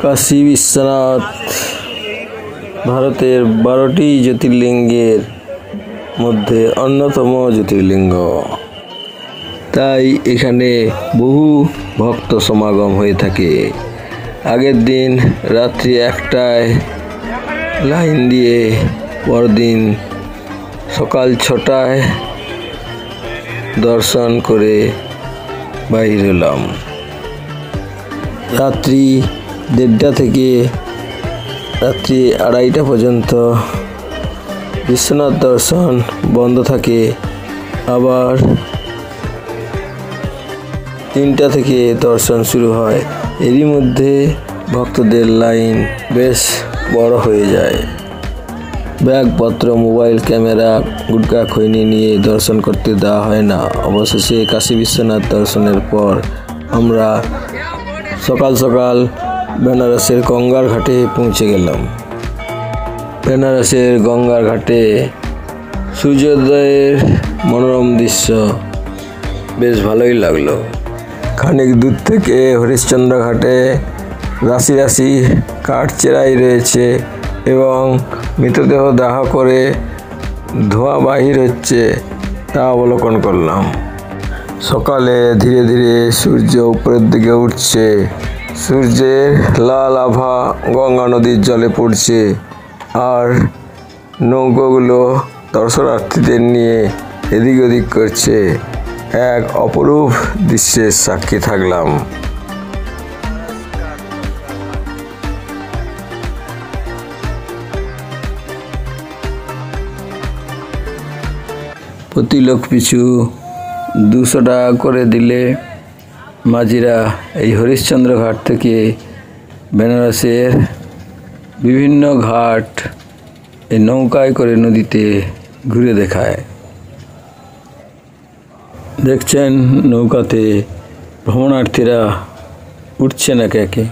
কাশী বিশ্বনাথ ভারতের 12টি জ্যোতির্লিঙ্গের মধ্যে অন্যতম জ্যোতির্লিঙ্গ। তাই এখানে বহু ভক্ত সমাগম হয়ে থাকে। আগের দিন রাত্রি 1টায় লাইন দিয়ে পরদিন সকাল 6টায় দর্শন করে বাইর হলাম। রাত্রি 1:30 থেকে রাত্রি 2:30 পর্যন্ত বিশ্বনাথ দর্শন বন্ধ থাকে। আবার 3টা থেকে দর্শন শুরু হয়। এরই মধ্যে ভক্তদের লাইন বেশ বড় হয়ে যায়। ব্যাগপত্র, মোবাইল, ক্যামেরা, গুটকা, খৈনি নিয়ে দর্শন করতে দেওয়া হয় না। অবশেষে কাশী বিশ্বনাথ দর্শনের পর আমরা সকাল সকাল বেনারসের গঙ্গার ঘাটে পৌঁছে গেলাম। বেনারসের গঙ্গার ঘাটে সূর্যোদয়ের মনোরম দৃশ্য বেশ ভালোই লাগলো। খানিক দূর থেকে হরিশ্চন্দ্র ঘাটে রাশি রাশি কাঠ চেরাই রয়েছে এবং মৃতদেহ দাহ করে ধোঁয়া বাহির হচ্ছে, তা অবলোকন করলাম। সকালে ধীরে ধীরে সূর্য উপরের দিকে উঠছে। সূর্যের লাল আভা গঙ্গা নদীর জলে পড়ছে আর নৌকোগুলো দর্শনার্থীদের নিয়ে এদিক ওদিক করছে। এক অপরূপ দৃশ্যের সাক্ষী থাকলাম। প্রতি লোক পিছু 200 টাকা করে দিলে মাঝিরা এই হরিশ্চন্দ্র ঘাট থেকে বেনারসের বিভিন্ন ঘাট এই নৌকায় করে নদীতে ঘুরে দেখায়। দেখছেন নৌকাতে ভ্রমণার্থীরা উঠছেন একে একে।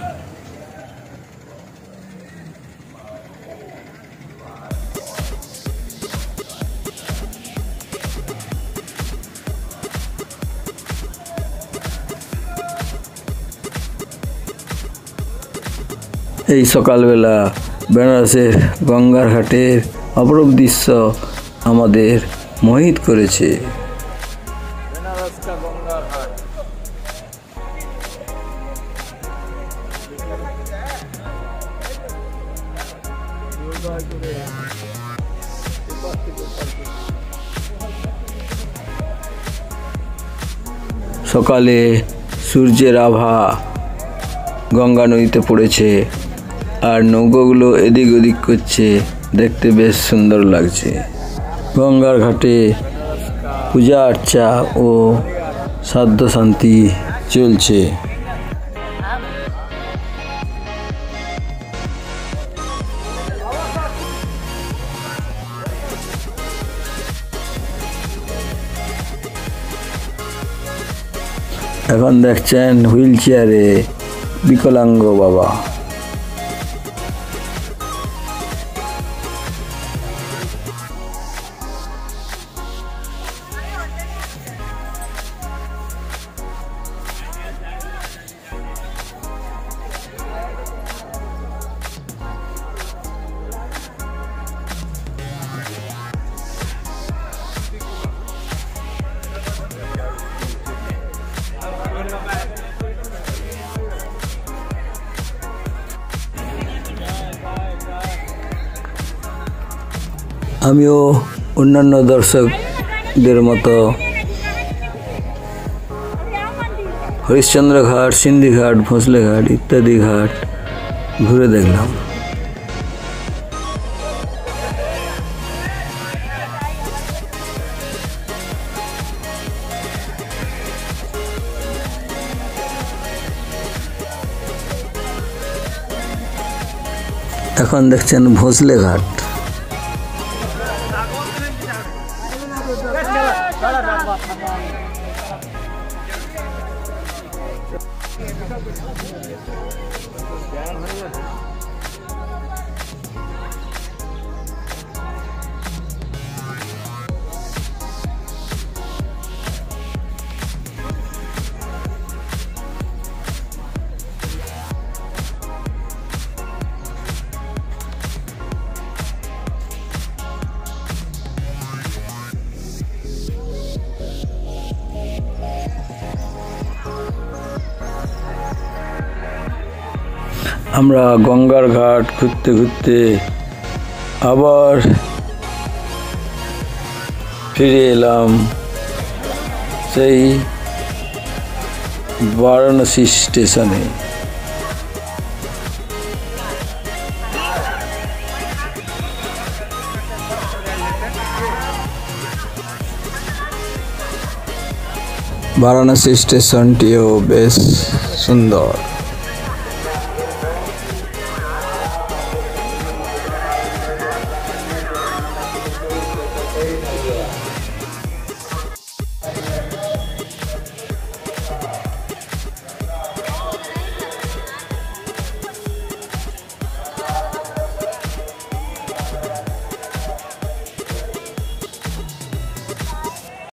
এই সকালবেলা বেনারসের গঙ্গার ঘাটের অপরূপ দৃশ্য আমাদের মোহিত করেছে। সকালে সূর্যের আভা গঙ্গা নদীতে পড়েছে আর নৌকোগুলো এদিক ওদিক করছে, দেখতে বেশ সুন্দর লাগছে। গঙ্গার ঘাটে পূজা আর্চা ও সাধ্য শান্তি চলছে। এখন দেখছেন হুইল চেয়ারে বিকলাঙ্গ বাবা। আমিও অন্যান্য দর্শকদের মতো হরিশ্চন্দ্র ঘাট, সিন্ধি ঘাট, ভোঁসলে ঘাট ইত্যাদি ঘাট ঘুরে দেখলাম। এখন দেখছেন ভোঁসলে ঘাট। আমরা গঙ্গার ঘাট ঘুরতে ঘুরতে আবার ফিরে এলাম সেই বারাণসী স্টেশনে। বারাণসী স্টেশনটিও বেশ সুন্দর।